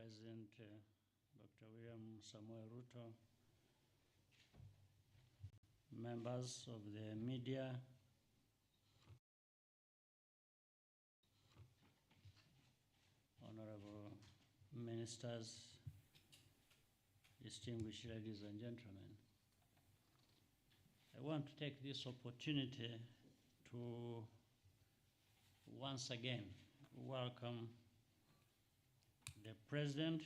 President Dr. William Samuel Ruto, members of the media, honorable ministers, distinguished ladies and gentlemen. I want to take this opportunity to once again welcome the President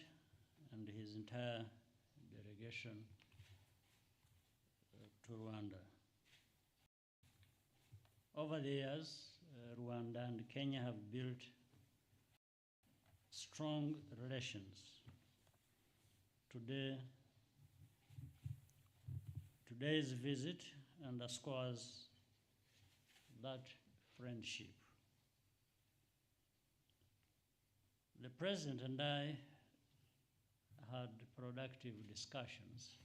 and his entire delegation to Rwanda. Over the years, Rwanda and Kenya have built strong relations. Today's visit underscores that friendship. The President and I had productive discussions.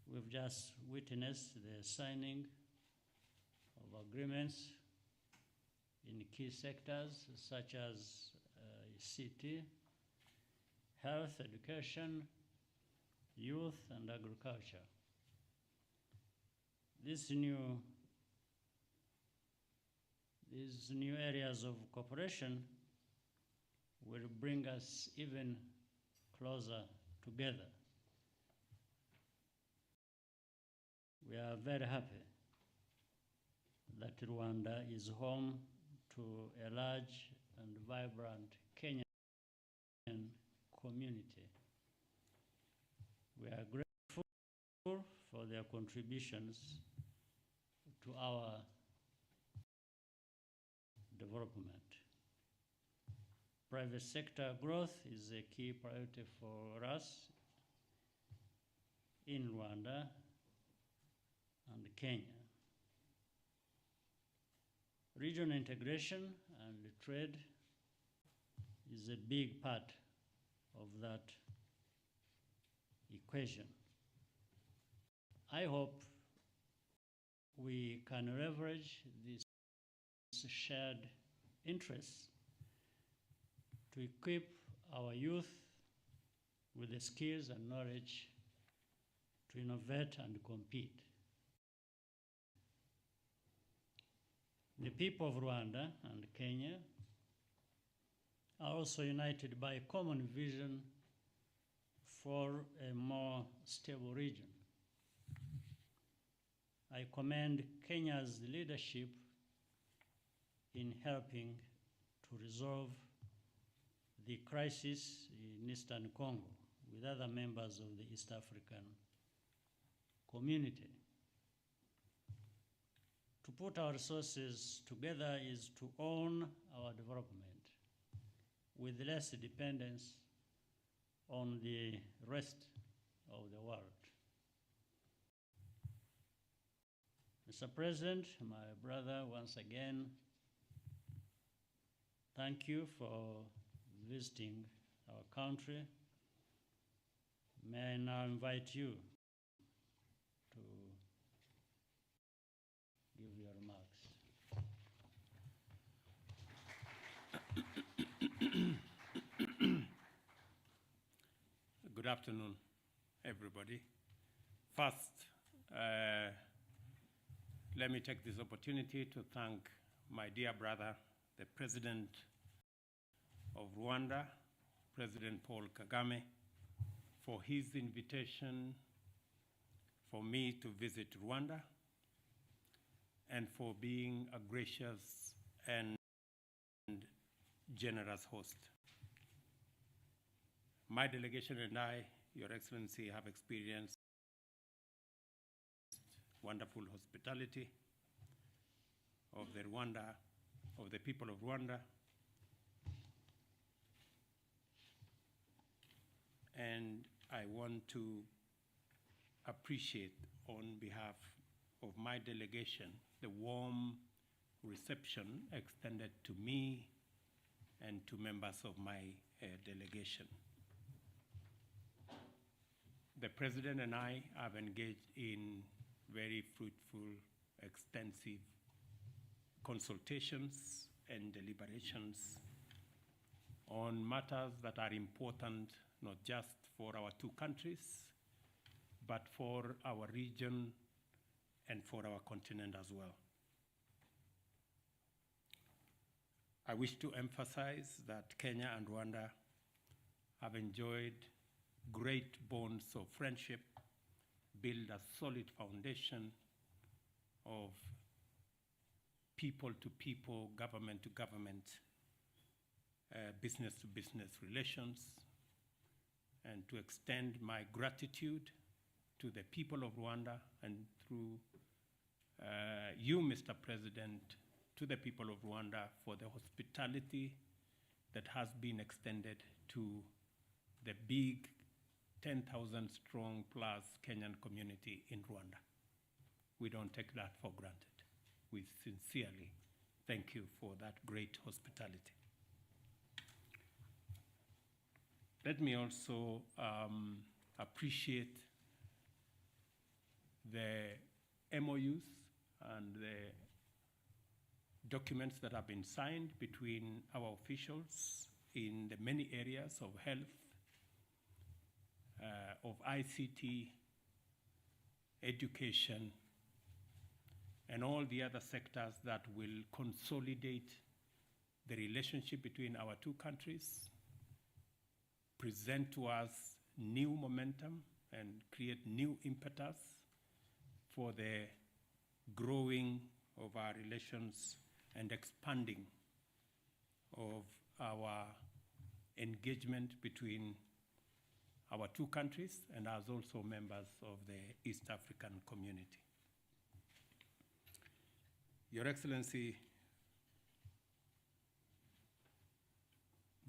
We've just witnessed the signing of agreements in key sectors such as ICT, health, education, youth, and agriculture. These new areas of cooperation will bring us even closer together. We are very happy that Rwanda is home to a large and vibrant Kenyan community. We are grateful for their contributions to our development. Private sector growth is a key priority for us in Rwanda and Kenya. Regional integration and trade is a big part of that equation. I hope we can leverage these shared interests to equip our youth with the skills and knowledge to innovate and compete. The people of Rwanda and Kenya are also united by a common vision for a more stable region. I commend Kenya's leadership in helping to resolve the crisis in Eastern Congo with other members of the East African community. To put our resources together is to own our development with less dependence on the rest of the world. Mr. President, my brother, once again, thank you for visiting our country. May I now invite you to give your remarks. Good afternoon, everybody. First, let me take this opportunity to thank my dear brother, the President of Rwanda, President Paul Kagame, for his invitation for me to visit Rwanda and for being a gracious and generous host. My delegation and I, Your Excellency, have experienced wonderful hospitality of the people of Rwanda. And I want to appreciate on behalf of my delegation the warm reception extended to me and to members of my delegation. The President and I have engaged in very fruitful, extensive consultations and deliberations on matters that are important not just for our two countries, but for our region and for our continent as well. I wish to emphasize that Kenya and Rwanda have enjoyed great bonds of friendship, build a solid foundation of people-to-people, government-to-government, business-to-business relations, and to extend my gratitude to the people of Rwanda and through you, Mr. President, to the people of Rwanda for the hospitality that has been extended to the big 10,000 strong plus Kenyan community in Rwanda. We don't take that for granted. We sincerely thank you for that great hospitality. Let me also appreciate the MOUs and the documents that have been signed between our officials in the many areas of health, of ICT, education, and all the other sectors that will consolidate the relationship between our two countries, present to us new momentum, and create new impetus for the growing of our relations and expanding of our engagement between our two countries and as also members of the East African community. Your Excellency,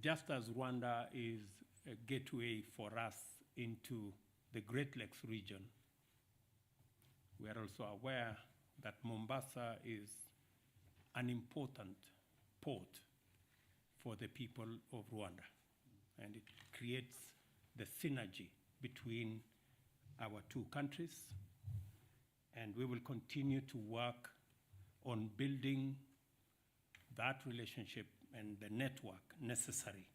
just as Rwanda is a gateway for us into the Great Lakes region, we are also aware that Mombasa is an important port for the people of Rwanda, and it creates the synergy between our two countries, and we will continue to work on building that relationship and the network necessary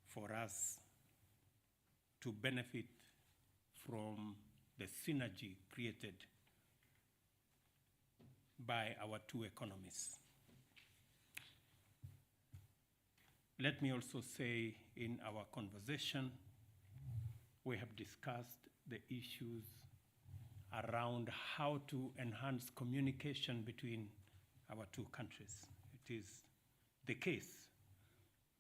for us to benefit from the synergy created by our two economies. Let me also say, in our conversation, we have discussed the issues around how to enhance communication between our two countries. It is the case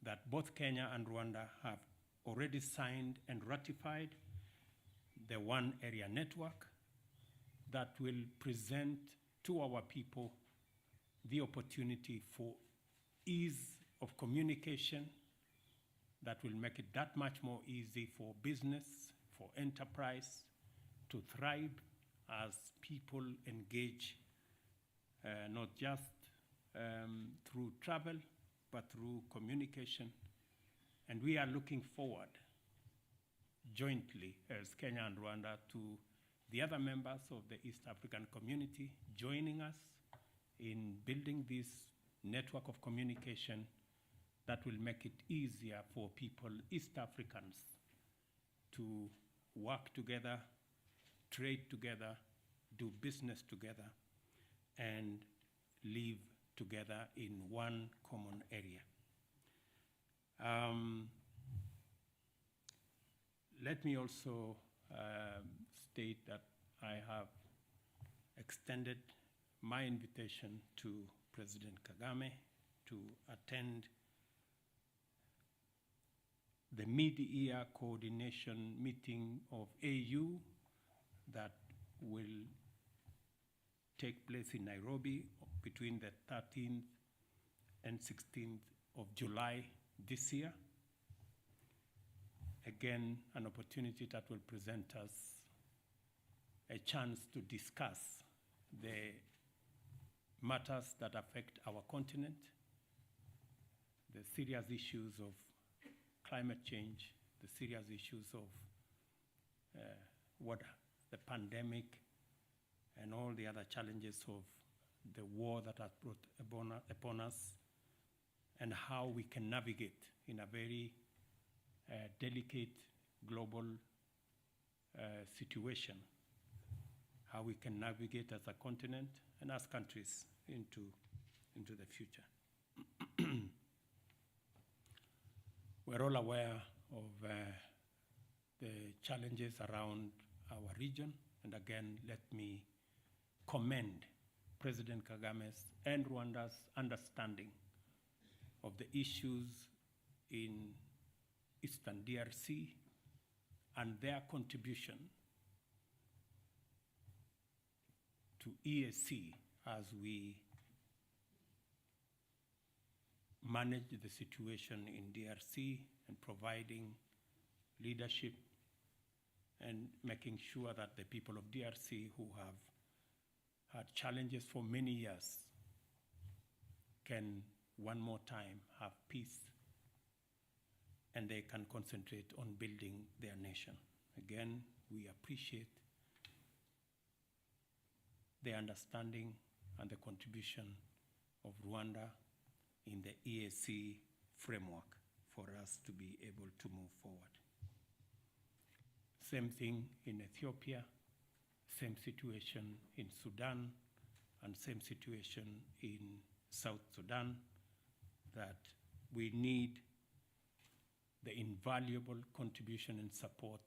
that both Kenya and Rwanda have already signed and ratified the One Area Network that will present to our people the opportunity for ease of communication that will make it that much more easy for business, for enterprise to thrive as people engage not just through travel, but through communication. And we are looking forward jointly as Kenya and Rwanda to the other members of the East African community joining us in building this network of communication that will make it easier for people, East Africans, to work together, trade together, do business together, and live together in one common area. Let me also state that I have extended my invitation to President Kagame to attend the mid-year coordination meeting of AU that will take place in Nairobi between the 13th and 16th of July this year. Again, an opportunity that will present us a chance to discuss the matters that affect our continent, the serious issues of climate change, the serious issues of what the pandemic and all the other challenges of the war that has brought upon us, and how we can navigate in a very delicate global situation, how we can navigate as a continent and as countries into the future. We're all aware of the challenges around our region, and again, let me commend President Kagame's and Rwanda's understanding of the issues in Eastern DRC and their contribution to EAC as we manage the situation in DRC and providing leadership and making sure that the people of DRC who have had challenges for many years can one more time have peace and they can concentrate on building their nation. Again, we appreciate the understanding and the contribution of Rwanda in the EAC framework for us to be able to move forward. Same thing in Ethiopia, same situation in Sudan, and same situation in South Sudan, that we need the invaluable contribution and support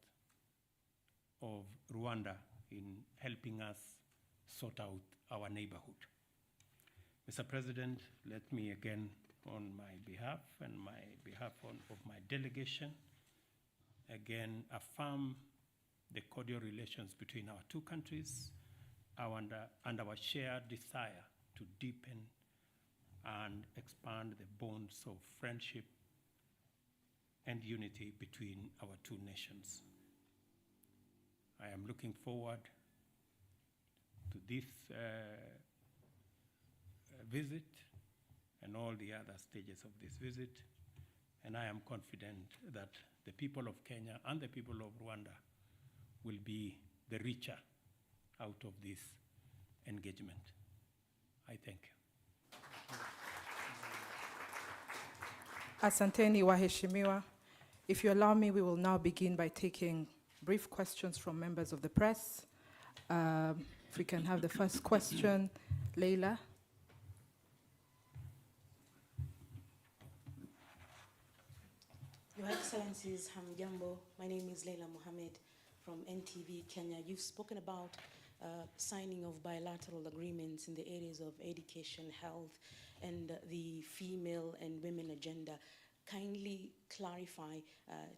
of Rwanda in helping us sort out our neighborhood. Mr. President, let me again, on my behalf and of my delegation, again affirm the cordial relations between our two countries and our shared desire to deepen and expand the bonds of friendship and unity between our two nations. I am looking forward to this visit and all the other stages of this visit, and I am confident that the people of Kenya and the people of Rwanda will be the richer out of this engagement. I thank you. Asanteni waheshimiwa. If you allow me, we will now begin by taking brief questions from members of the press. If we can have the first question, Leila. Your Excellencies, Hamjambo. My name is Leila Mohammed from NTV Kenya. You've spoken about signing of bilateral agreements in the areas of education, health, and the female and women agenda. Kindly clarify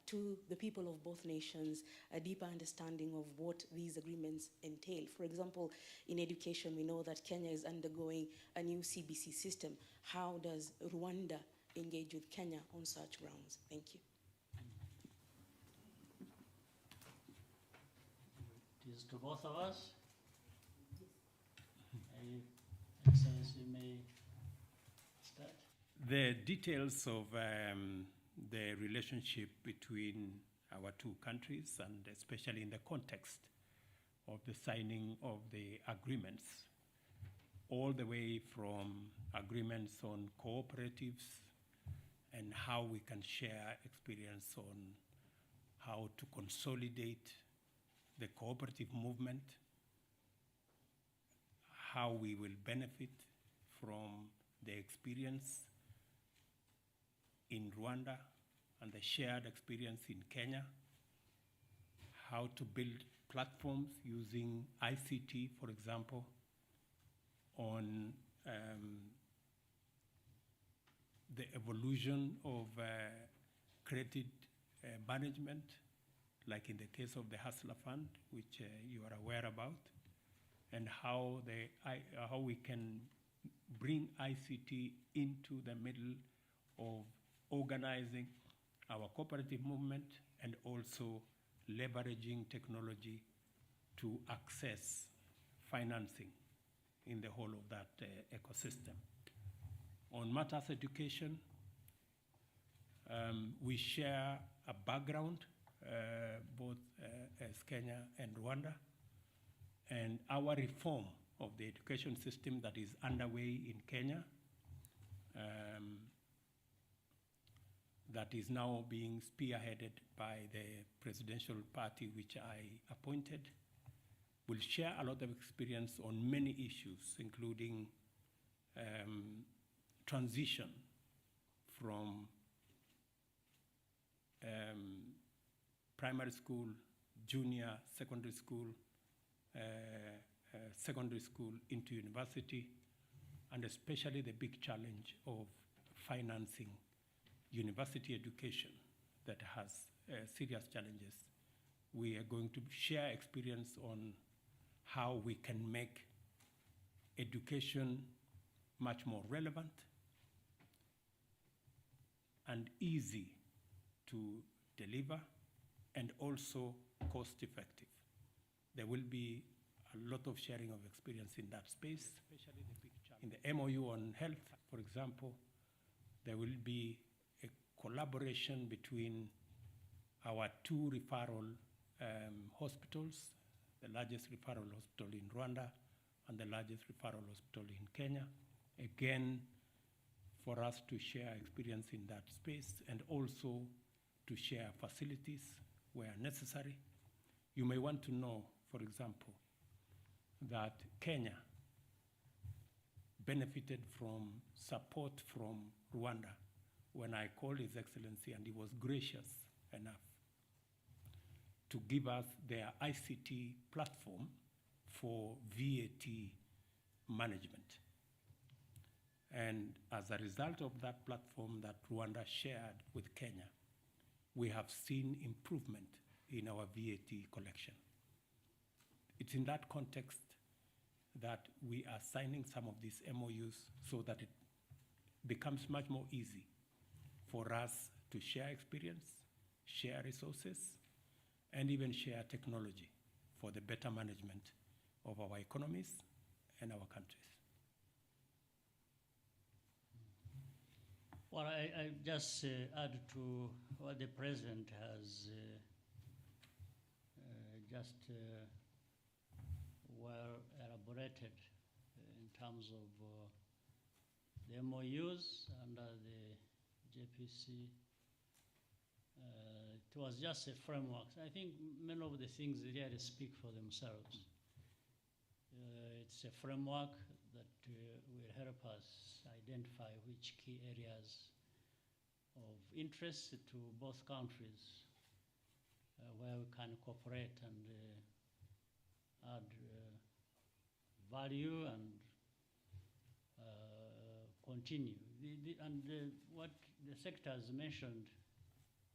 to the people of both nations a deeper understanding of what these agreements entail. For example, in education, we know that Kenya is undergoing a new CBC system. How does Rwanda engage with Kenya on such grounds? Thank you. It is to both of us. Excellency may start. The details of the relationship between our two countries, and especially in the context of the signing of the agreements, all the way from agreements on cooperatives and how we can share experience on how to consolidate the cooperative movement, how we will benefit from the experience in Rwanda and the shared experience in Kenya, how to build platforms using ICT, for example, on the evolution of credit management, like in the case of the Hustler Fund, which you are aware about, and how we can bring ICT into the middle of organizing our cooperative movement and also leveraging technology to access financing in the whole of that ecosystem. On matters education, we share a background, both as Kenya and Rwanda, and our reform of the education system that is underway in Kenya that is now being spearheaded by the presidential party which I appointed, will share a lot of experience on many issues, including transition from primary school, junior secondary school into university, and especially the big challenge of financing university education that has serious challenges. We are going to share experience on how we can make education much more relevant and easy to deliver, and also cost effective. There will be a lot of sharing of experience in that space. In the MOU on health, for example, there will be a collaboration between our two referral hospitals, the largest referral hospital in Rwanda and the largest referral hospital in Kenya, again, for us to share experience in that space and also to share facilities where necessary. You may want to know, for example, that Kenya benefited from support from Rwanda when I called His Excellency, and he was gracious enough to give us their ICT platform for VAT management. And as a result of that platform that Rwanda shared with Kenya, we have seen improvement in our VAT collection. It's in that context that we are signing some of these MOUs so that it becomes much more easy for us to share experience, share resources, and even share technology for the better management of our economies and our countries. Well, I just add to what the President has just well elaborated in terms of the MOUs under the JPC. It was just a framework. I think many of the things really speak for themselves. It's a framework that will help us identify which key areas of interest to both countries where we can cooperate and add value and continue. What the sectors mentioned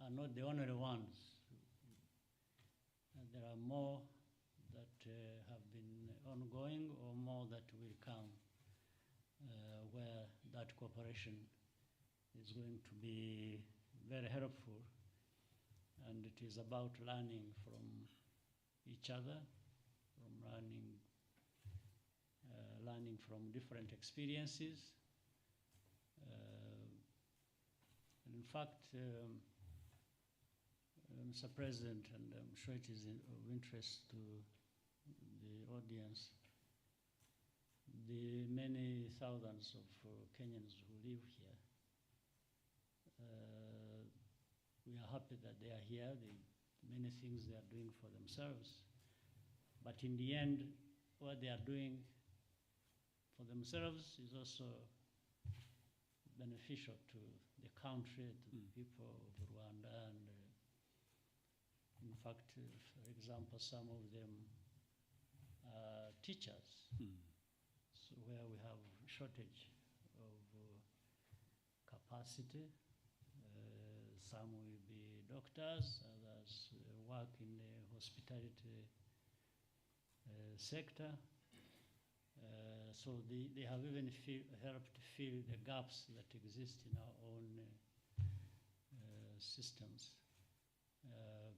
are not the only ones. There are more that have been ongoing or more that will come where that cooperation is going to be very helpful. And it is about learning from each other, from learning from different experiences. And in fact, Mr. President, and I'm sure it is of interest to the audience, the many thousands of Kenyans who live here, we are happy that they are here. Many things they are doing for themselves. But in the end, what they are doing for themselves is also beneficial to the country, to the people of Rwanda. And in fact, for example, some of them are teachers, so where we have shortage of capacity. Some will be doctors, others work in the hospitality sector. So they have even helped fill the gaps that exist in our own systems.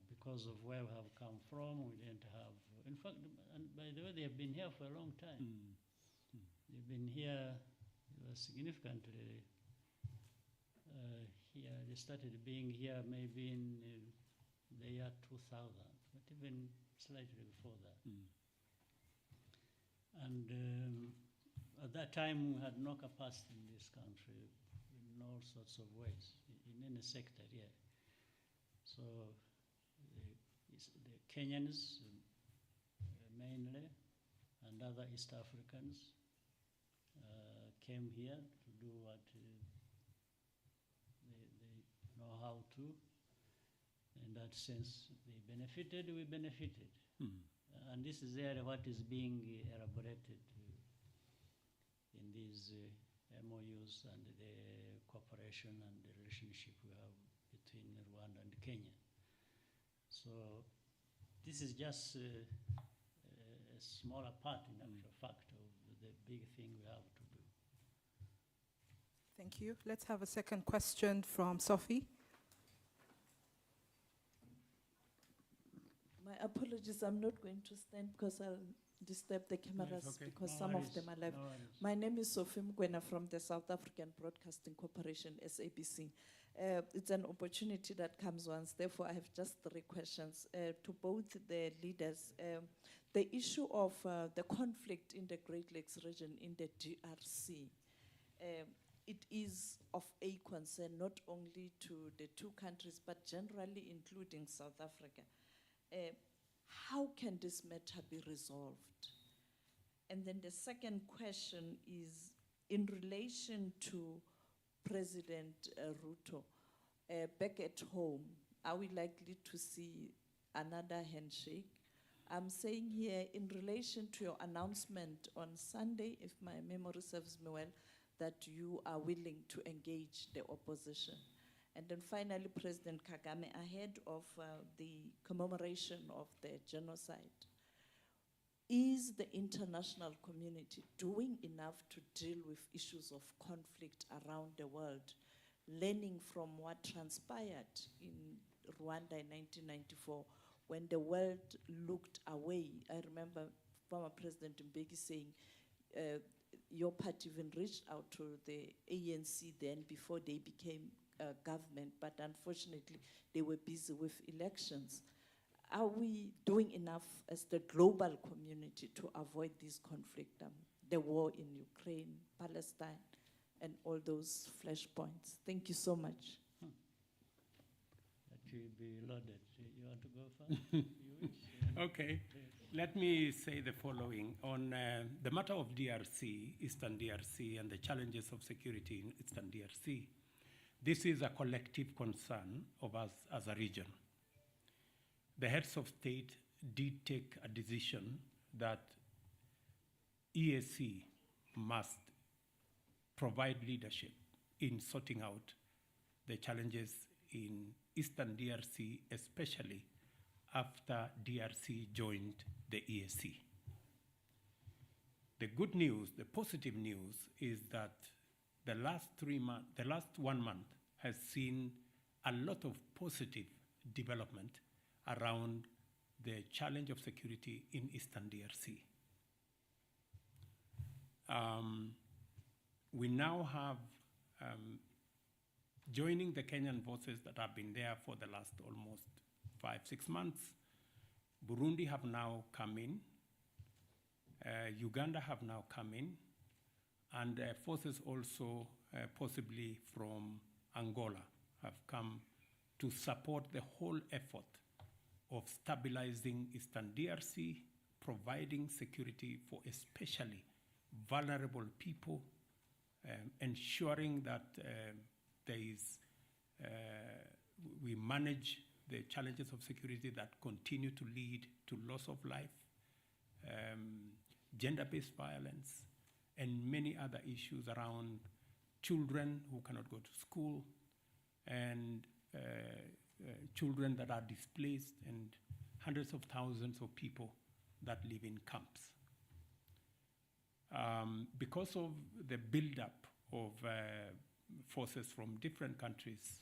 Because of where we have come from, we didn't have, in fact, and by the way, they have been here for a long time. They've been here significantly here. They started being here maybe in the year 2000, but even slightly before that. And at that time, we had no capacity in this country in all sorts of ways. In in any sector, yeah. So the Kenyans mainly and other East Africans came here to do what they know how to. In that sense, they benefited, we benefited. And this is really what is being elaborated in these MOUs and the cooperation and the relationship we have between Rwanda and Kenya. So this is just a smaller part, in actual fact, of the big thing we have to do. Thank you. Let's have a second question from Sophie. My apologies, I'm not going to stand because I'll disturb the cameras okay. because No some worries, of them are live. no worries. My name is Sophie Mkwena from the South African Broadcasting Corporation, SABC. It's an opportunity that comes once, therefore I have just 3 questions to both the leaders. The issue of the conflict in the Great Lakes region in the DRC, it is of a concern not only to the 2 countries, but generally including South Africa. How can this matter be resolved? And then the second question is in relation to President Ruto. Back at home, are we likely to see another handshake? I'm saying here in relation to your announcement on Sunday, if my memory serves me well, that you are willing to engage the opposition. And then finally, President Kagame, ahead of the commemoration of the genocide, is the international community doing enough to deal with issues of conflict around the world, learning from what transpired in Rwanda in 1994 when the world looked away? I remember former President Mbeki saying, your party even reached out to the ANC then before they became government, but unfortunately they were busy with elections. Are we doing enough as the global community to avoid this conflict, the war in Ukraine, Palestine, and all those flashpoints? Thank you so much. That will be loaded. You want to go first? You wish? Okay. Let me say the following. On the matter of DRC, Eastern DRC, and the challenges of security in Eastern DRC, this is a collective concern of us as a region. The heads of state did take a decision that EAC must provide leadership in sorting out the challenges in Eastern DRC, especially after DRC joined the EAC. The good news, the positive news, is that the last 1 month has seen a lot of positive development around the challenge of security in Eastern DRC. We now have, joining the Kenyan forces that have been there for the last almost 5-6 months, Burundi have now come in, Uganda have now come in, and forces also possibly from Angola have come to support the whole effort of stabilizing Eastern DRC, providing security for especially vulnerable people, ensuring that we manage the challenges of security that continue to lead to loss of life, gender-based violence, and many other issues around children who cannot go to school, and children that are displaced, and hundreds of thousands of people that live in camps. Because of the buildup of forces from different countries,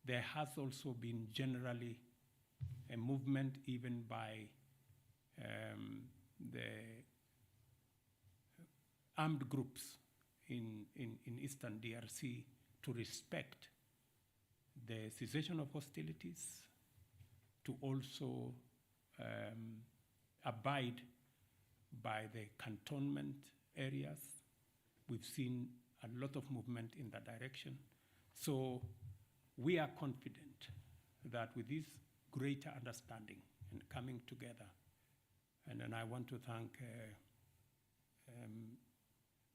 there has also been generally a movement even by the armed groups in Eastern DRC to respect the cessation of hostilities, to also abide by the cantonment areas. We've seen a lot of movement in that direction. So we are confident that with this greater understanding and coming together, and then I want to thank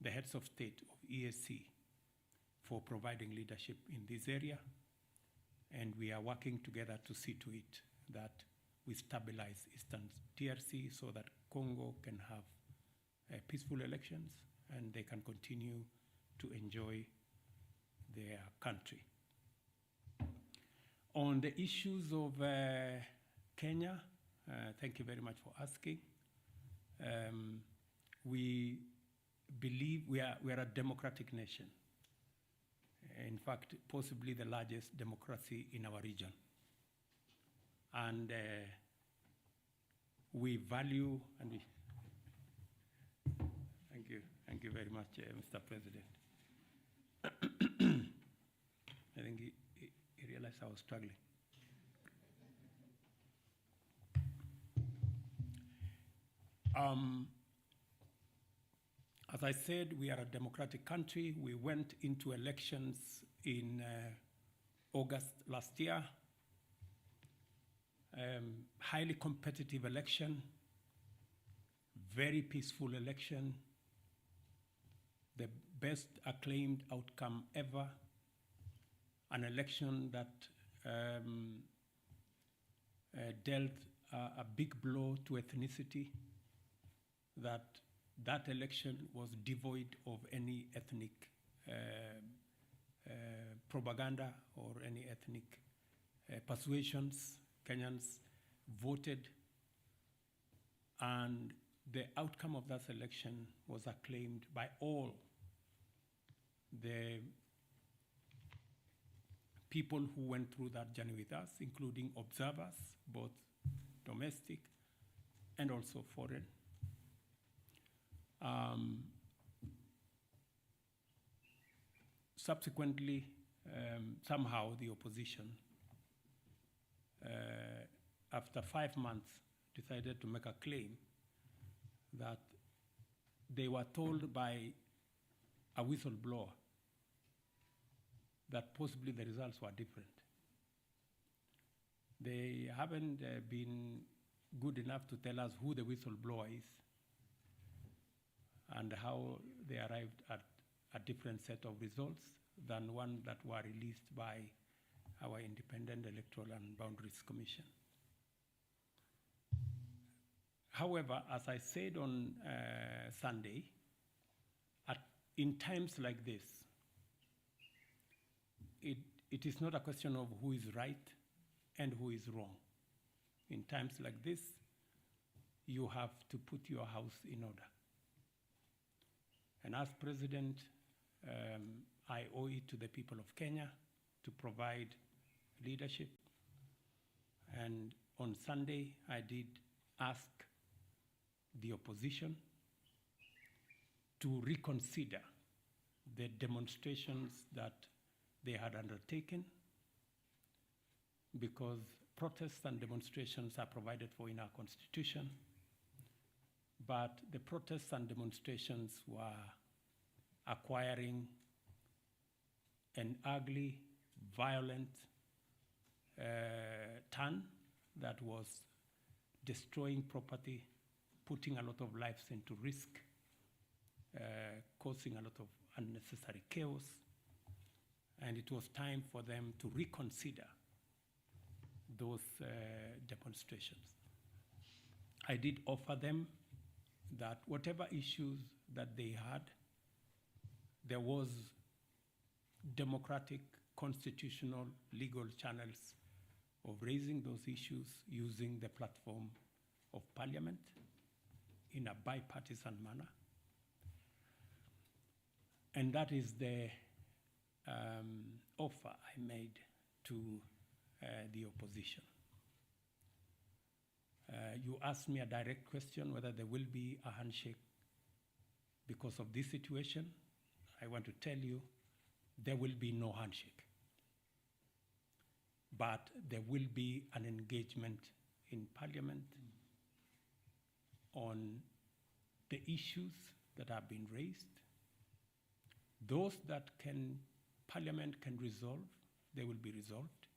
the heads of state of EAC for providing leadership in this area, and we are working together to see to it that we stabilize Eastern DRC so that Congo can have peaceful elections and they can continue to enjoy their country. On the issues of Kenya, thank you very much for asking. We believe we are a democratic nation. In fact, possibly the largest democracy in our region. And we value, and we, thank you very much, Mr. President. I think he realized I was struggling. As I said, we are a democratic country. We went into elections in August last year. Highly competitive election, very peaceful election, the best acclaimed outcome ever, an election that dealt a big blow to ethnicity, that election was devoid of any ethnic propaganda or any ethnic persuasions. Kenyans voted, and the outcome of that election was acclaimed by all the people who went through that journey with us, including observers, both domestic and also foreign. Subsequently, somehow the opposition, after 5 months, decided to make a claim that they were told by a whistleblower that possibly the results were different. They haven't been good enough to tell us who the whistleblower is and how they arrived at a different set of results than one that were released by our Independent Electoral and Boundaries Commission. However, as I said on Sunday, in times like this, it is not a question of who is right and who is wrong. In times like this, you have to put your house in order. And as president, I owe it to the people of Kenya to provide leadership. And on Sunday, I did ask the opposition to reconsider the demonstrations that they had undertaken, because protests and demonstrations are provided for in our constitution, but the protests and demonstrations were acquiring an ugly, violent turn that was destroying property, putting a lot of lives into risk, causing a lot of unnecessary chaos, and it was time for them to reconsider those demonstrations. I did offer them that whatever issues that they had, there was democratic, constitutional, legal channels of raising those issues using the platform of Parliament in a bipartisan manner. And that is the offer I made to the opposition. You asked me a direct question whether there will be a handshake because of this situation. I want to tell you, there will be no handshake. But there will be an engagement in Parliament on the issues that have been raised. Those that Parliament can resolve, they will be resolved.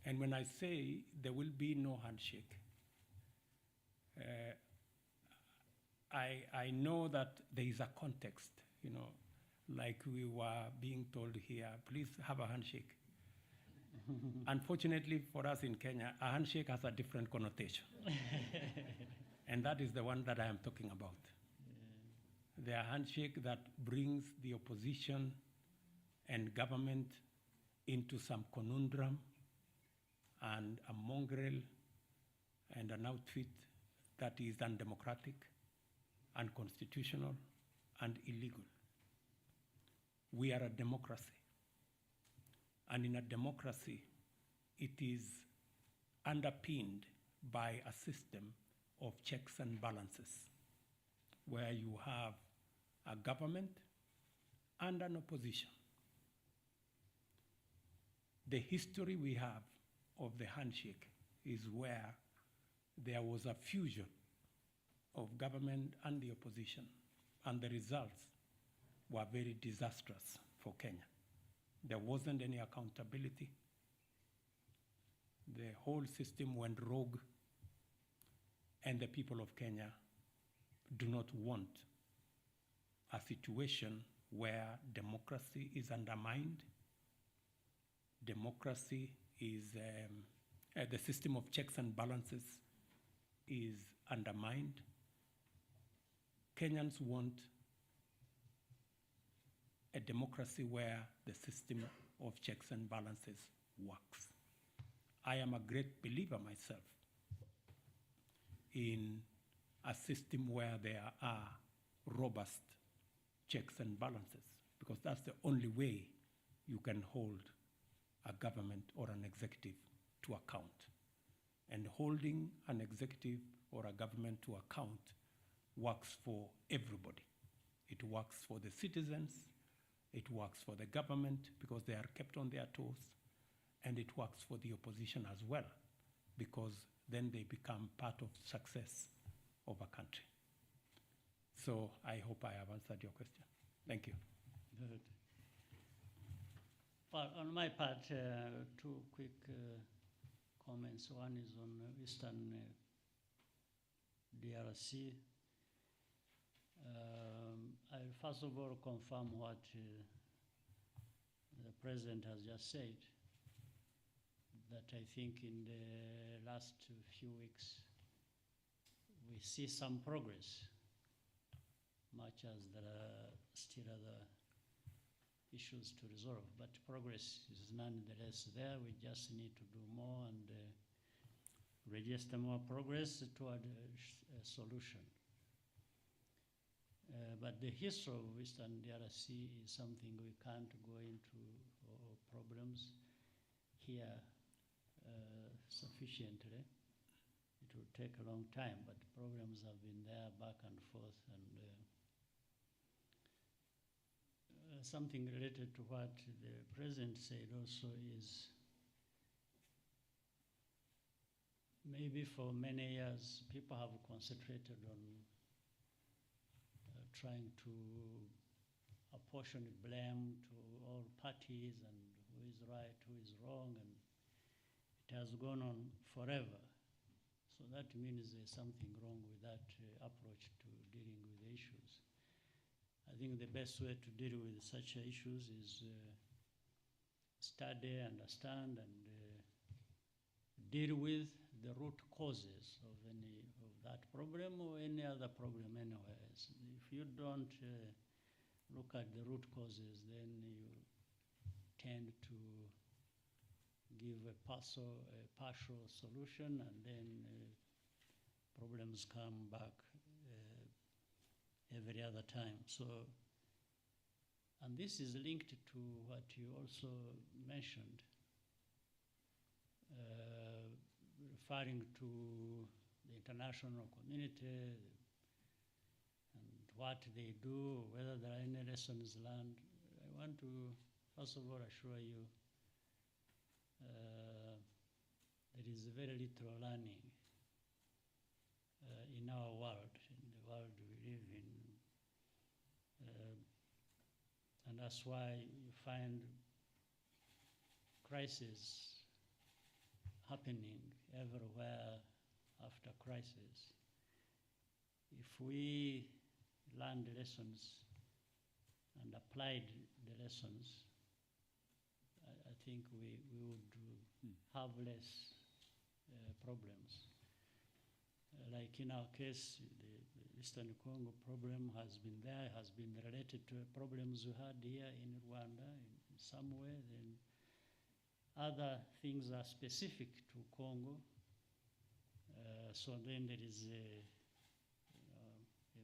And when I say there will be no handshake, I know that there is a context, you know, like we were being told here, please have a handshake. Unfortunately for us in Kenya, a handshake has a different connotation. And that is the one that I am talking about. The handshake that brings the opposition and government into some conundrum and a mongrel and an outfit that is undemocratic, unconstitutional, and illegal. We are a democracy. And in a democracy, it is underpinned by a system of checks and balances, where you have a government and an opposition. The history we have of the handshake is where there was a fusion of government and the opposition, and the results were very disastrous for Kenya. There wasn't any accountability. The whole system went rogue, and the people of Kenya do not want a situation where democracy is undermined. Democracy is, the system of checks and balances is undermined. Kenyans want a democracy where the system of checks and balances works. I am a great believer myself in a system where there are robust checks and balances, because that's the only way you can hold a government or an executive to account. And holding an executive or a government to account works for everybody. It works for the citizens, it works for the government because they are kept on their toes, and it works for the opposition as well, because then they become part of success of a country. So I hope I have answered your question. Thank you. Good. Well, on my part, two quick comments. One is on Eastern DRC. I'll first of all confirm what the President has just said, that I think in the last few weeks we see some progress, much as there are still other issues to resolve, but progress is nonetheless there. We just need to do more and register more progress toward a solution. But the history of Eastern DRC is something we can't go into problems here sufficiently. It will take a long time, but problems have been there back and forth. And something related to what the President said also is maybe for many years people have concentrated on trying to apportion blame to all parties and who is right, who is wrong, and it has gone on forever. So that means there's something wrong with that approach to dealing with the issues. I think the best way to deal with such issues is study, understand, and deal with the root causes of that problem or any other problem anywhere else. If you don't look at the root causes, then you tend to give a partial solution, and then problems come back every other time. So, and this is linked to what you also mentioned, referring to the international community and what they do, whether there are any lessons learned. I want to, first of all, assure you there is very little learning in our world, in the world we live in. And that's why you find crisis happening everywhere after crisis. If we learned lessons and applied the lessons, I think we would have less problems. Like in our case, the Eastern Congo problem has been there, has been related to problems we had here in Rwanda in some way. Then other things are specific to Congo. So then there is a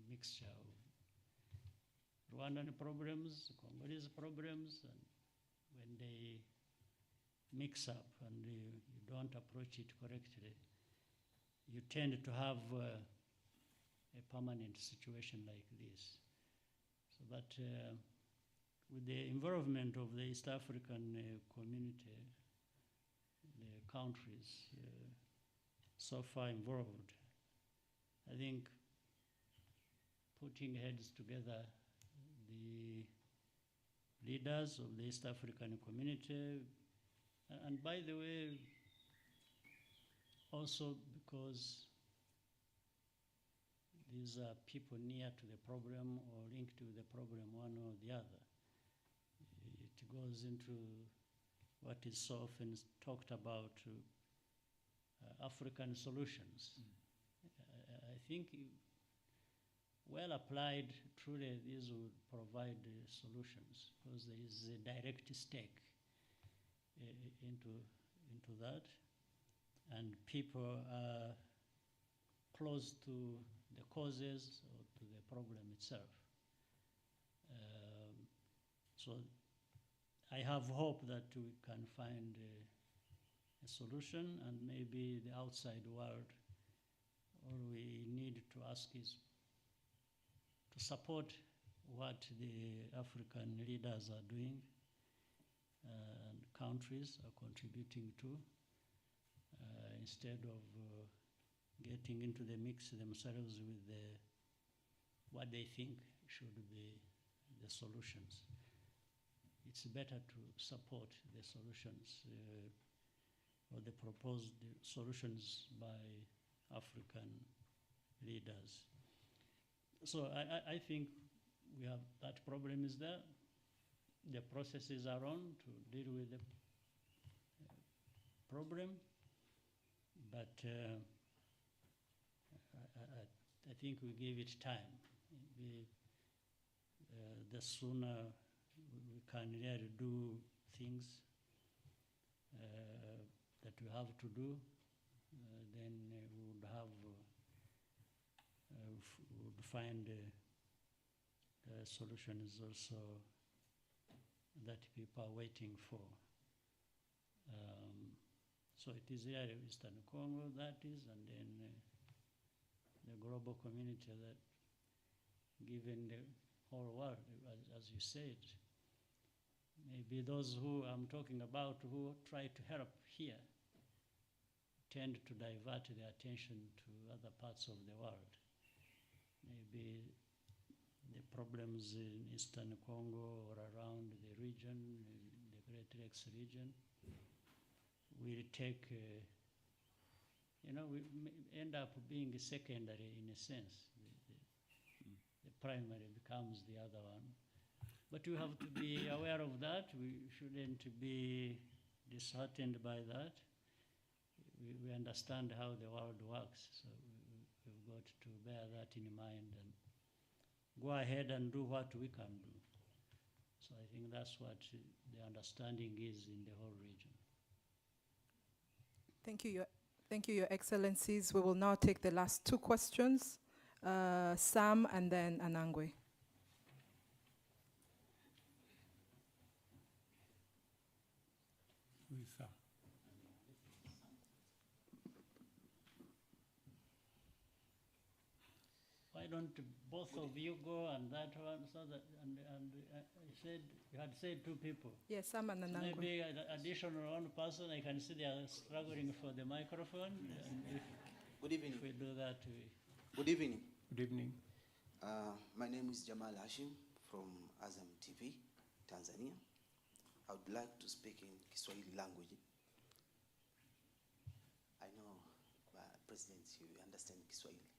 mixture of Rwandan problems, Congolese problems, and when they mix up and you don't approach it correctly, you tend to have a permanent situation like this. So that with the involvement of the East African community, the countries so far involved, I think putting heads together, the leaders of the East African community, and by the way, also because these are people near to the problem or linked to the problem one or the other. It goes into what is so often talked about, African solutions. I think well applied, truly these would provide solutions because there is a direct stake into that, and people are close to the causes or to the problem itself. So I have hope that we can find a solution, and maybe the outside world, all we need to ask is to support what the African leaders are doing and countries are contributing to, instead of getting into the mix themselves with what they think should be the solutions. It's better to support the solutions or the proposed solutions by African leaders. So I think we have, that problem is there. The processes are on to deal with the problem, but I think we give it time. The sooner we can really do things that we have to do, then we would have would find solutions also that people are waiting for. So it is here in Eastern Congo, that is, and then the global community that, given the whole world, as you said, maybe those who I'm talking about who try to help here tend to divert their attention to other parts of the world. Maybe the problems in Eastern Congo or around the region, the Great Lakes region, will take, we end up being secondary in a sense. The primary becomes the other one. But we have to be aware of that. We shouldn't be disheartened by that. We understand how the world works, so we've got to bear that in mind and go ahead and do what we can do. So I think that's what the understanding is in the whole region. Thank you, Your Excellencies. We will now take the last two questions. Sam and then Anangwe. Who is Sam? Why don't both of you go and that one, so that, and you had said two people. Yes, Sam and Anangwe. Maybe an additional one person, I can see they are struggling for the microphone. And Good evening. if we do that, Good evening. Good evening. My name is Jamal Hashim from Azam TV, Tanzania. I would like to speak in Kiswahili language. I know, President, you understand Kiswahili.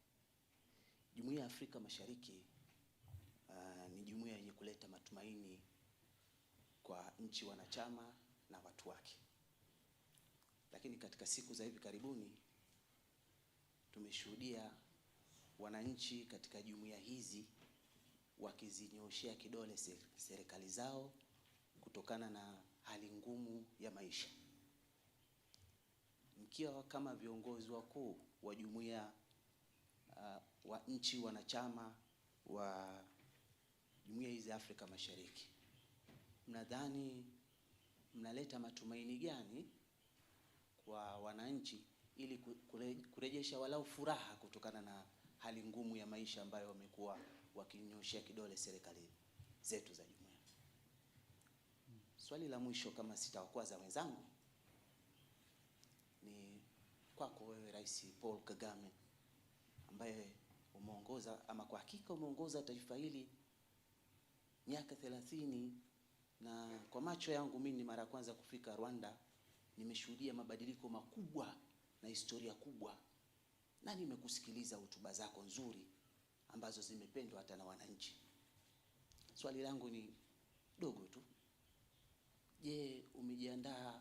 Jumuiya ya Afrika Mashariki ni jumuiya yenye kuleta matumaini kwa nchi wanachama na watu wake. Lakini katika siku za hivi karibuni tumeshuhudia wananchi katika jumuiya hizi wakizinyoshea kidole serikali zao kutokana na hali ngumu ya maisha. Mkiwa kama viongozi wakuu wa jumuiya wa nchi wanachama wa jumuiya hizi za Afrika Mashariki, mnadhani mnaleta matumaini gani kwa wananchi ili kurejesha walau furaha kutokana na hali ngumu ya maisha ambayo wamekuwa wakinyoshea kidole serikali zetu za jumuiya? Swali la mwisho, kama sitawakwaza wenzangu, ni kwako wewe Rais Paul Kagame, ambaye umeongoza, ama kwa hakika umeongoza taifa hili miaka 30, na kwa macho yangu mimi ni mara kwanza kufika Rwanda, nimeshuhudia mabadiliko makubwa na historia kubwa, na nimekusikiliza hotuba zako nzuri ambazo zimependwa hata na wananchi. Swali langu ni dogo tu. Je, umejiandaa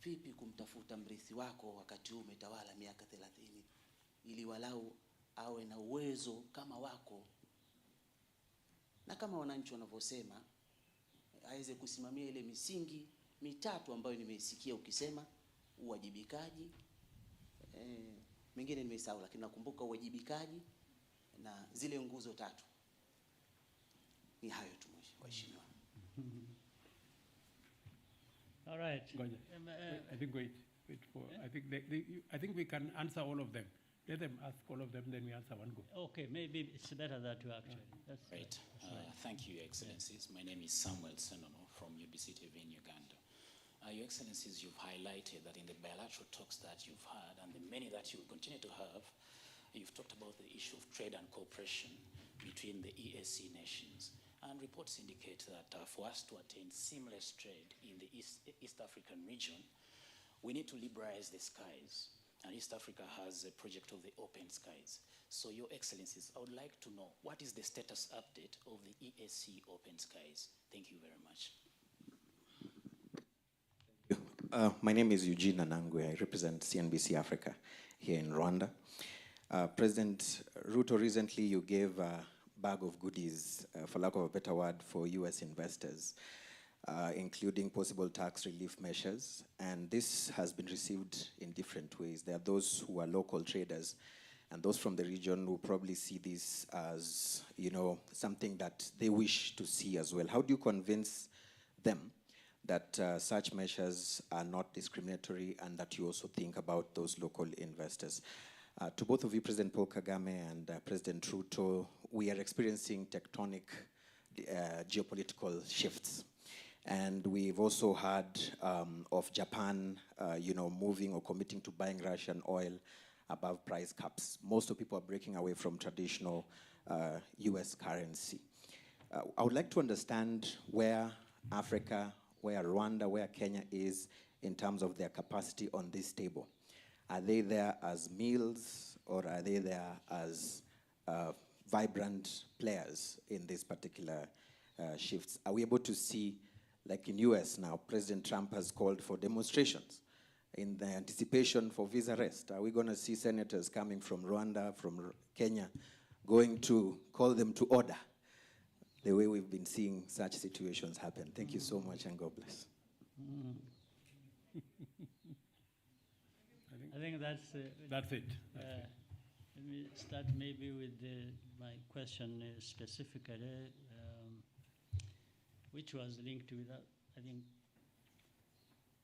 vipi kumtafuta mrithi wako wakati huu umetawala miaka 30, ili walau awe na uwezo kama wako, na kama wananchi wanavyosema, aweze kusimamia ile misingi mitatu ambayo nimeisikia ukisema: uwajibikaji, mengine nimesahau lakini nakumbuka uwajibikaji na zile nguzo tatu. Ni hayo tu mheshimiwa. All right. I think wait for. I think we can answer all of them. Let them ask all of them, then we answer one go. Okay, maybe it's better that you actually. That's right. Thank you, Your Excellencies. My name is Samuel Senono from UBC TV in Uganda. Your Excellencies, you've highlighted that in the bilateral talks that you've had, and the many that you will continue to have, you've talked about the issue of trade and cooperation between the EAC nations. And reports indicate that for us to attain seamless trade in the East African region, we need to liberalize the skies. And East Africa has a project of the open skies. So, Your Excellencies, I would like to know, what is the status update of the EAC open skies? Thank you very much. My name is Eugene Anangwe. I represent CNBC Africa here in Rwanda. President Ruto, recently you gave a bag of goodies, for lack of a better word, for US investors, including possible tax relief measures. And this has been received in different ways. There are those who are local traders and those from the region who probably see this as, something that they wish to see as well. How do you convince them that such measures are not discriminatory and that you also think about those local investors? To both of you, President Paul Kagame and President Ruto, we are experiencing tectonic geopolitical shifts. And we've also heard of Japan, moving or committing to buying Russian oil above price caps. Most of people are breaking away from traditional US currency. I would like to understand where Africa, where Rwanda, where Kenya is in terms of their capacity on this table. Are they there as meals, or are they there as vibrant players in these particular shifts? Are we able to see, like in US now, President Trump has called for demonstrations in the anticipation for visa rest? Are we going to see senators coming from Rwanda, from Kenya, going to call them to order, the way we've been seeing such situations happen? Thank you so much, and God bless. I think that's it. That's it. Let me start maybe with my question specifically, which was linked with that. I think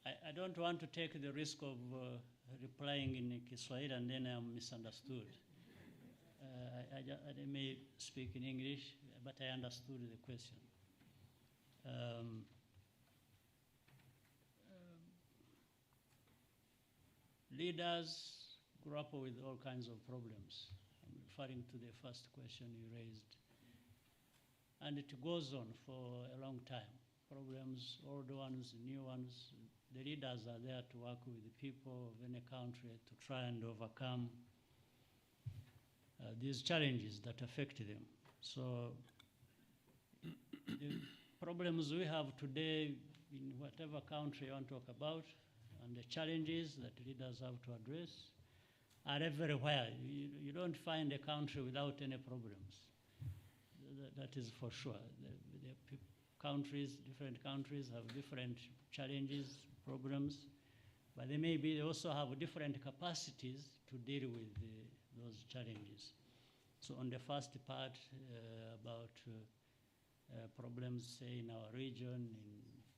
I don't want to take the risk of replying in Kiswahili and then I'm misunderstood. I may speak in English, but I understood the question. Leaders grapple with all kinds of problems. I'm referring to the first question you raised. And it goes on for a long time. problems, old ones, new ones. The leaders are there to work with the people of any country to try and overcome these challenges that affect them. So the problems we have today in whatever country you want to talk about, and the challenges that leaders have to address are everywhere. You don't find a country without any problems. That is for sure. Different countries have different challenges, problems, but they also have different capacities to deal with those challenges. So on the first part about problems, say, in our region, in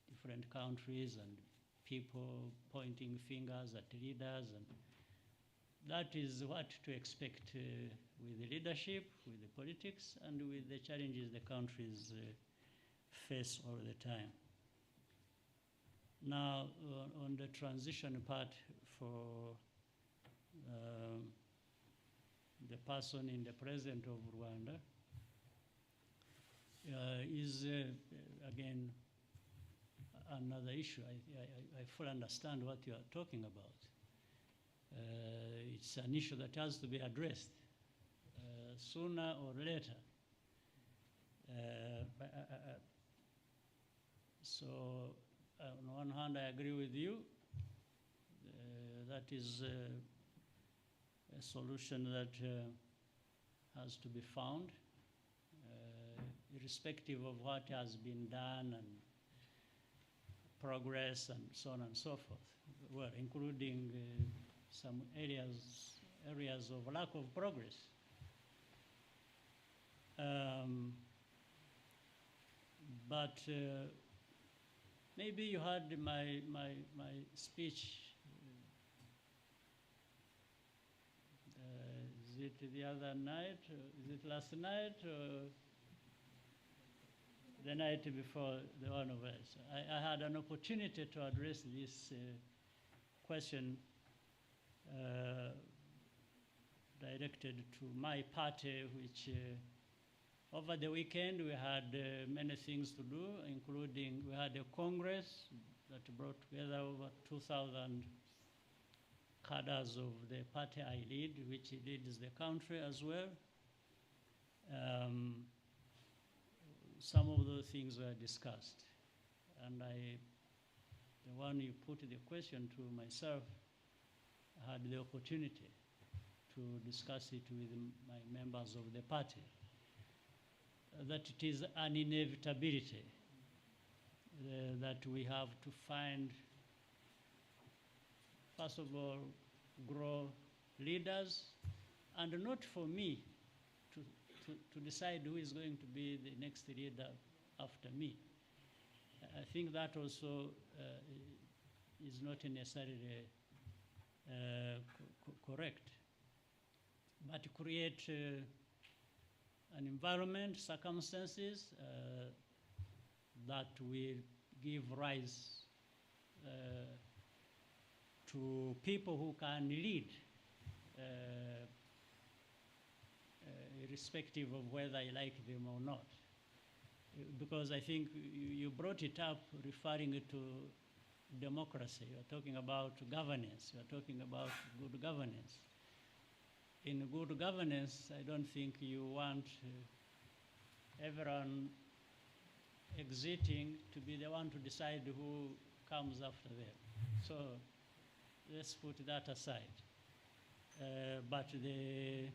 different countries, and people pointing fingers at leaders, and that is what to expect with the leadership, with the politics, and with the challenges the countries face all the time. Now, on the transition part for the person in the president of Rwanda, is again another issue. I fully understand what you are talking about. It's an issue that has to be addressed sooner or later. So on one hand, I agree with you. That is a solution that has to be found, irrespective of what has been done and progress and so on and so forth. Well, including some areas of lack of progress. But maybe you heard my speech. Is it the other night? Is it last night? Or the night before the one of us? I had an opportunity to address this question directed to my party, which over the weekend we had many things to do, including we had a congress that brought together over 2,000 cadres of the party I lead, which leads the country as well. Some of those things were discussed. And the one you put the question to myself, I had the opportunity to discuss it with my members of the party, that it is an inevitability that we have to find, first of all, grow leaders, and not for me to decide who is going to be the next leader after me. I think that also is not necessarily correct, but to create an environment, circumstances that will give rise to people who can lead, irrespective of whether I like them or not. Because I think you brought it up referring to democracy. You're talking about governance. You're talking about good governance. In good governance, I don't think you want everyone exiting to be the one to decide who comes after them. So let's put that aside. But the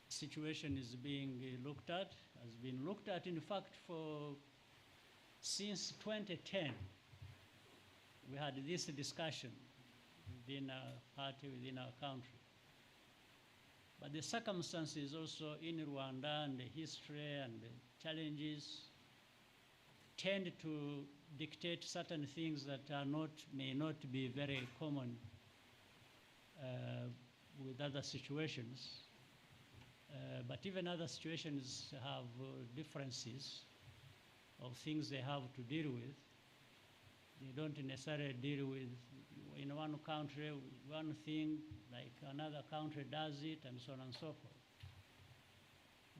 situation is being looked at, has been looked at, in fact, since 2010. We had this discussion within our party, within our country. But the circumstances also in Rwanda, and the history and the challenges tend to dictate certain things that may not be very common with other situations. But even other situations have differences of things they have to deal with. They don't necessarily deal with, in one country, one thing, like another country does it, and so on and so forth.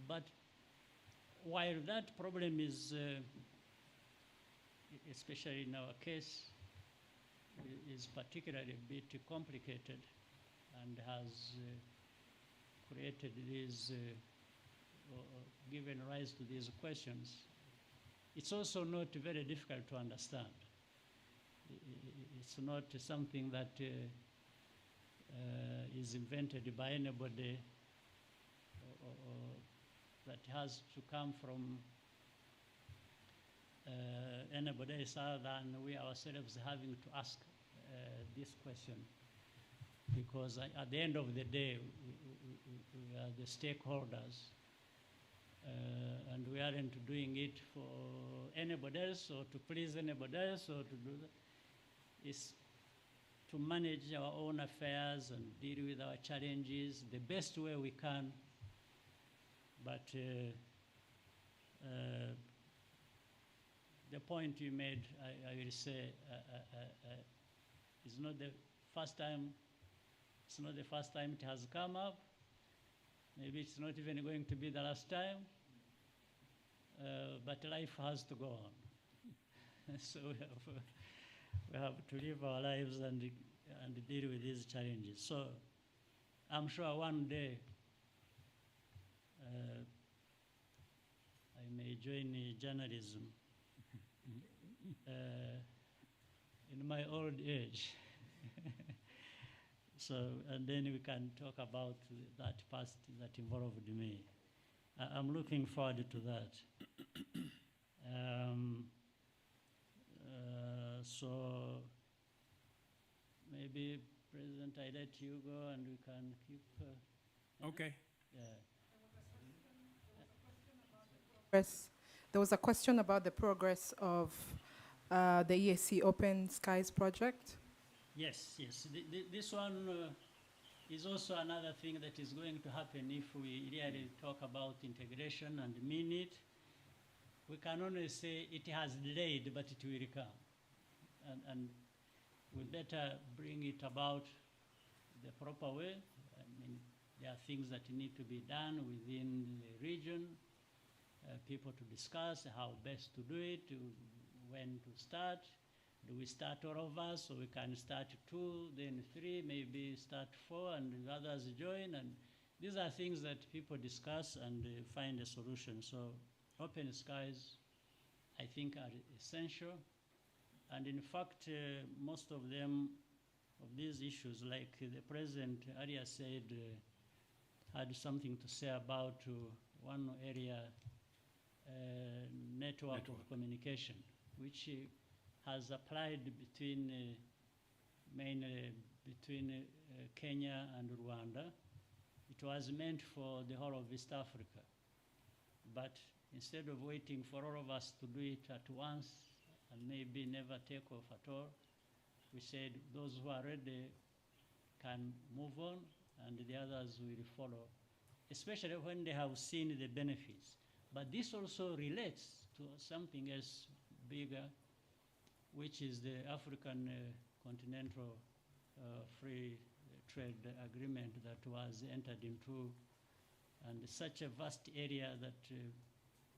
But while that problem is especially in our case, is particularly a bit complicated and has created these, given rise to these questions. It's also not very difficult to understand. It's not something that is invented by anybody or that has to come from anybody else other than we ourselves having to ask this question. Because at the end of the day, we are the stakeholders, and we aren't doing it for anybody else or to please anybody else or to do that. It's to manage our own affairs and deal with our challenges the best way we can. But the point you made, I will say, is not the first time. It's not the first time it has come up. Maybe it's not even going to be the last time. But life has to go on. So we have to live our lives and deal with these challenges. So I'm sure one day I may join journalism in my old age. So, and then we can talk about that past that involved me. I'm looking forward to that. So maybe, President, I let you go and we can keep. Okay. Yeah. There was a question about the progress of the EAC Open Skies project. Yes, yes. This one is also another thing that is going to happen if we really talk about integration and mean it. We can only say it has delayed, but it will come. And we better bring it about the proper way. I mean, there are things that need to be done within the region, people to discuss how best to do it, when to start. Do we start all of us, so we can start 2, then 3, maybe start 4, and the others join? And these are things that people discuss and find a solution. So open skies, I think, are essential. And in fact, most of them, of these issues, like the President earlier said, had something to say about one area, network of communication, which has applied between mainly between Kenya and Rwanda. It was meant for the whole of East Africa. But instead of waiting for all of us to do it at once and maybe never take off at all, we said those who are ready can move on and the others will follow, especially when they have seen the benefits. But this also relates to something else bigger, which is the African Continental Free Trade Agreement that was entered into, and such a vast area that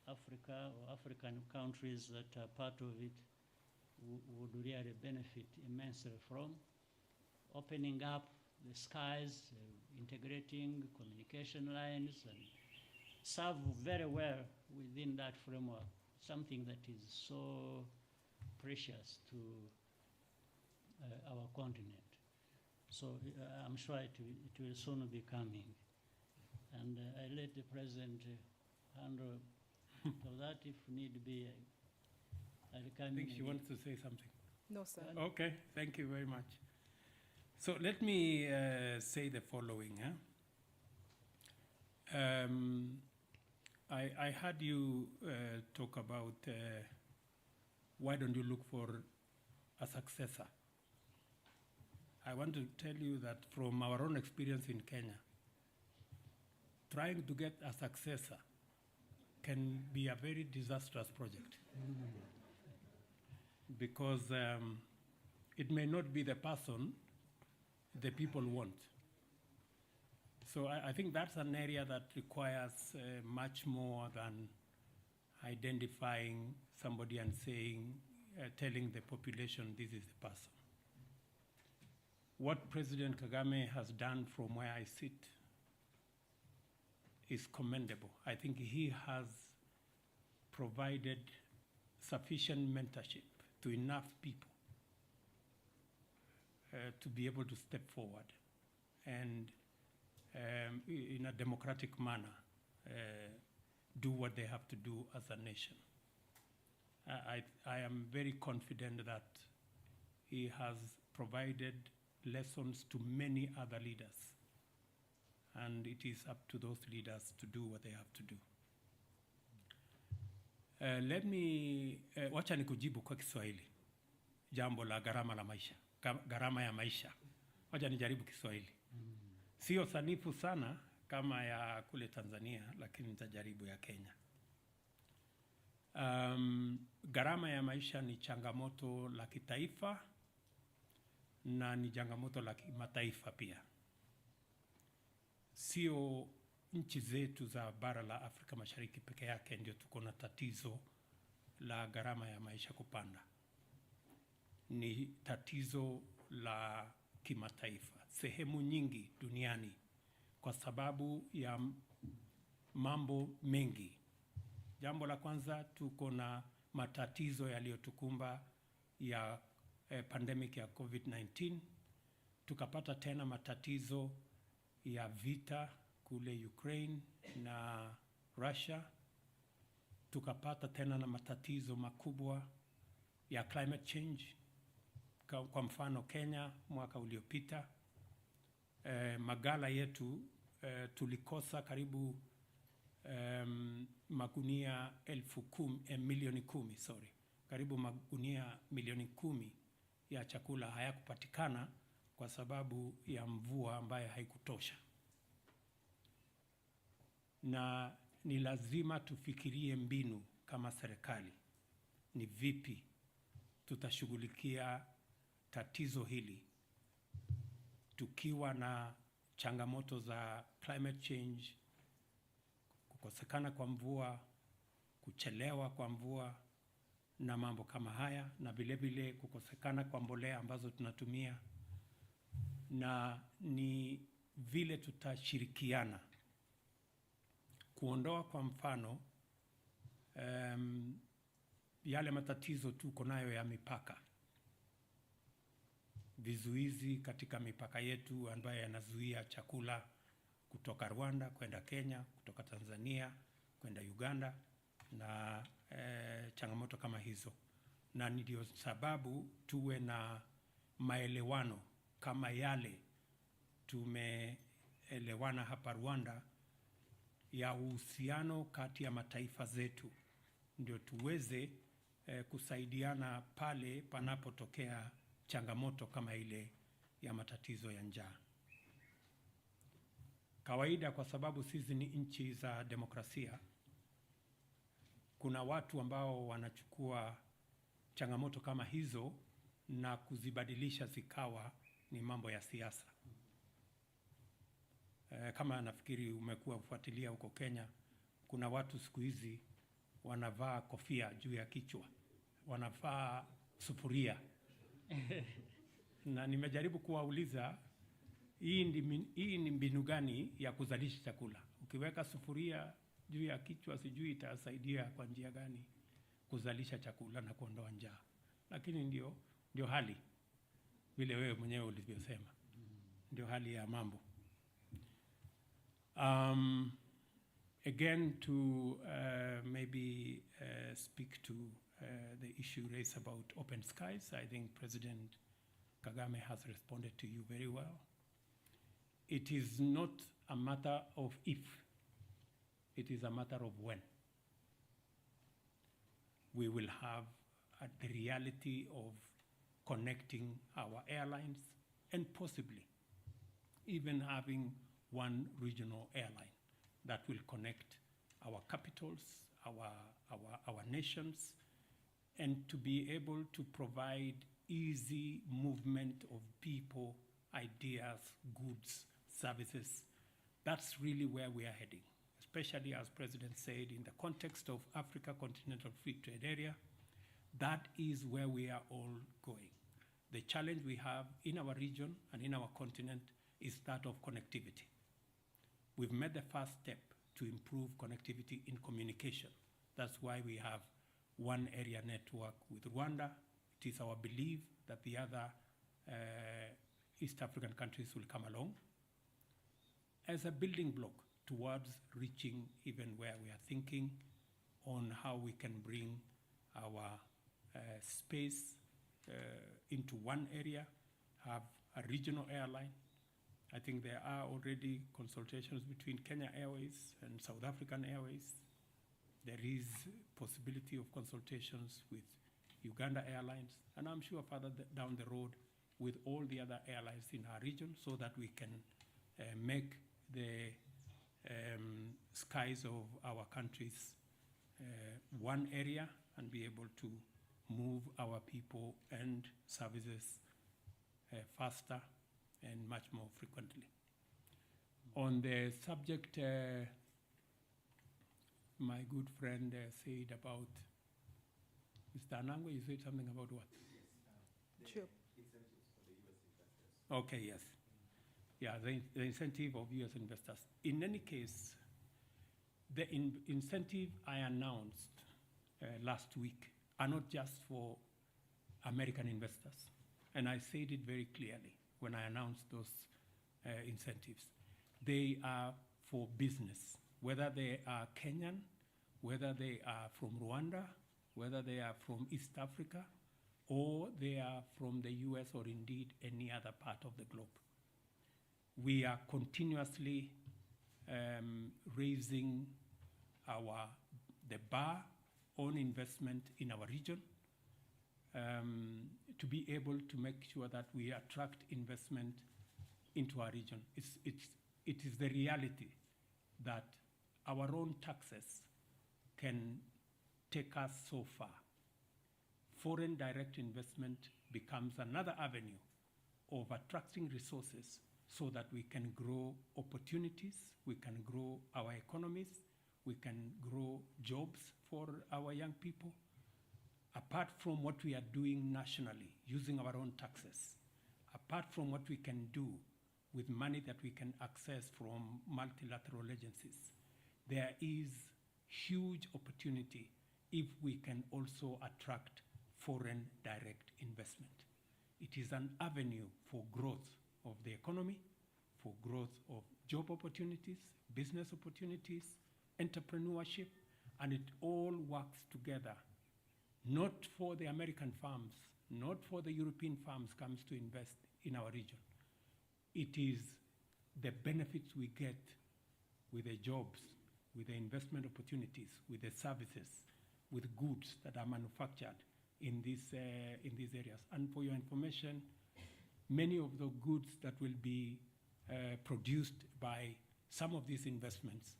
Africa or African countries that are part of it would really benefit immensely from. Opening up the skies, integrating communication lines, and serve very well within that framework, something that is so precious to our continent. So I'm sure it will soon be coming. And I let the President handle that if need be. I think she wants to say something. No, sir. Okay, thank you very much. So let me say the following. I heard you talk about why don't you look for a successor? I want to tell you that from our own experience in Kenya, trying to get a successor can be a very disastrous project. Because it may not be the person the people want. So I think that's an area that requires much more than identifying somebody and saying, telling the population this is the person. What President Kagame has done from where I sit is commendable. I think he has provided sufficient mentorship to enough people to be able to step forward and in a democratic manner do what they have to do as a nation. I am very confident that he has provided lessons to many other leaders, and it is up to those leaders to do what they have to do. Let me wacha nikujibu kwa Kiswahili jambo la gharama la maisha, gharama ya maisha. Wacha nijaribu Kiswahili. Sio sanifu sana kama ya kule Tanzania, lakini nitajaribu ya Kenya. Gharama ya maisha ni changamoto la kitaifa na ni changamoto la kimataifa pia. Sio nchi zetu za bara la Afrika Mashariki peke yake ndio tuko na tatizo la gharama ya maisha kupanda. Ni tatizo la kimataifa, sehemu nyingi duniani, kwa sababu ya mambo mengi. Jambo la kwanza, tuko na matatizo yaliyotukumba ya pandemic ya COVID-19. Tukapata tena matatizo ya vita kule Ukraine na Russia. Tukapata tena na matatizo makubwa ya climate change. Kwa mfano Kenya mwaka uliopita, magala yetu tulikosa karibu magunia milioni 10, sorry. Karibu magunia milioni 10 ya chakula hayakupatikana kwa sababu ya mvua ambayo haikutosha. Na ni lazima tufikirie mbinu kama serikali. Ni vipi tutashughulikia tatizo hili tukiwa na changamoto za climate change, kukosekana kwa mvua, kuchelewa kwa mvua na mambo kama haya, na vile vile kukosekana kwa mbolea ambazo tunatumia, na ni vile tutashirikiana kuondoa kwa mfano yale matatizo tuko nayo ya mipaka, vizuizi katika mipaka yetu ambayo yanazuia chakula kutoka Rwanda kwenda Kenya, kutoka Tanzania kwenda Uganda na changamoto kama hizo. Na ndio sababu tuwe na maelewano kama yale tumeelewana hapa Rwanda ya uhusiano kati ya mataifa zetu, ndio tuweze kusaidiana pale panapotokea changamoto kama ile ya matatizo ya njaa. Kawaida, kwa sababu sisi ni nchi za demokrasia, kuna watu ambao wanachukua changamoto kama hizo na kuzibadilisha zikawa ni mambo ya siasa. Kama nafikiri umekuwa ufuatilia huko Kenya, kuna watu siku hizi wanavaa kofia juu ya kichwa, wanavaa sufuria. Na nimejaribu kuwauliza, hii ni mbinu gani ya kuzalisha chakula? Ukiweka sufuria juu ya kichwa, sijui itasaidia kwa njia gani kuzalisha chakula na kuondoa njaa. Lakini ndio hali vile wewe mwenyewe ulivyosema, ndio hali ya mambo. Again, to maybe speak to the issue raised about open skies, I think President Kagame has responded to you very well. It is not a matter of if, it is a matter of when we will have the reality of connecting our airlines, and possibly even having one regional airline that will connect our capitals, our nations, and to be able to provide easy movement of people, ideas, goods, services. That's really where we are heading, especially, as President said, in the context of Africa Continental Free Trade Area. That is where we are all going. The challenge we have in our region and in our continent is that of connectivity. We've made the first step to improve connectivity in communication. That's why we have one area network with Rwanda. It is our belief that the other East African countries will come along as a building block towards reaching even where we are thinking on how we can bring our space into one area, have a regional airline. I think there are already consultations between Kenya Airways and South African Airways. There is possibility of consultations with Uganda Airlines, and I'm sure further down the road with all the other airlines in our region, so that we can make the skies of our countries one area and be able to move our people and services faster and much more frequently. On the subject, my good friend said about, Mr. Anangwe, you said something about what? Sure. Okay, yes. Yeah, the incentive of US investors. In any case, the incentive I announced last week are not just for American investors. And I said it very clearly when I announced those incentives. They are for business, whether they are Kenyan, whether they are from Rwanda, whether they are from East Africa, or they are from the US or indeed any other part of the globe. We are continuously raising the bar on investment in our region to be able to make sure that we attract investment into our region. It is the reality that our own taxes can take us so far. Foreign direct investment becomes another avenue of attracting resources so that we can grow opportunities, we can grow our economies, we can grow jobs for our young people. Apart from what we are doing nationally, using our own taxes, apart from what we can do with money that we can access from multilateral agencies, there is huge opportunity if we can also attract foreign direct investment. It is an avenue for growth of the economy, for growth of job opportunities, business opportunities, entrepreneurship, and it all works together. Not for the American firms, not for the European firms comes to invest in our region. It is the benefits we get with the jobs, with the investment opportunities, with the services, with goods that are manufactured in these areas. And for your information, many of the goods that will be produced by some of these investments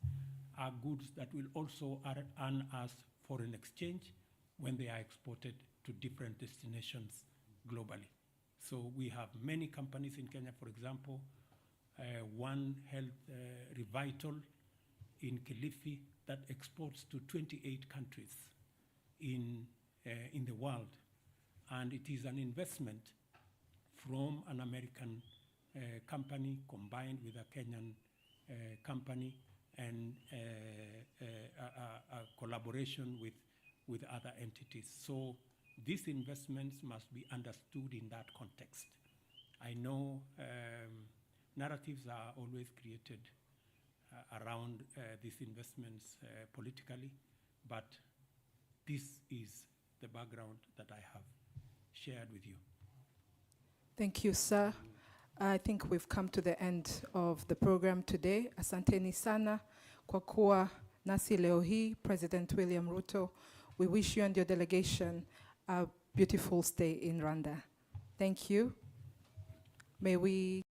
are goods that will also earn us foreign exchange when they are exported to different destinations globally. So we have many companies in Kenya, for example, One Health Revital in Kilifi that exports to 28 countries in the world. And it is an investment from an American company combined with a Kenyan company and a collaboration with other entities. So these investments must be understood in that context. I know narratives are always created around these investments politically, but this is the background that I have shared with you. Thank you, sir. I think we've come to the end of the program today. Asanteni sana kwa kuwa nasi leo hii, President William Ruto. We wish you and your delegation a beautiful stay in Rwanda. Thank you. May we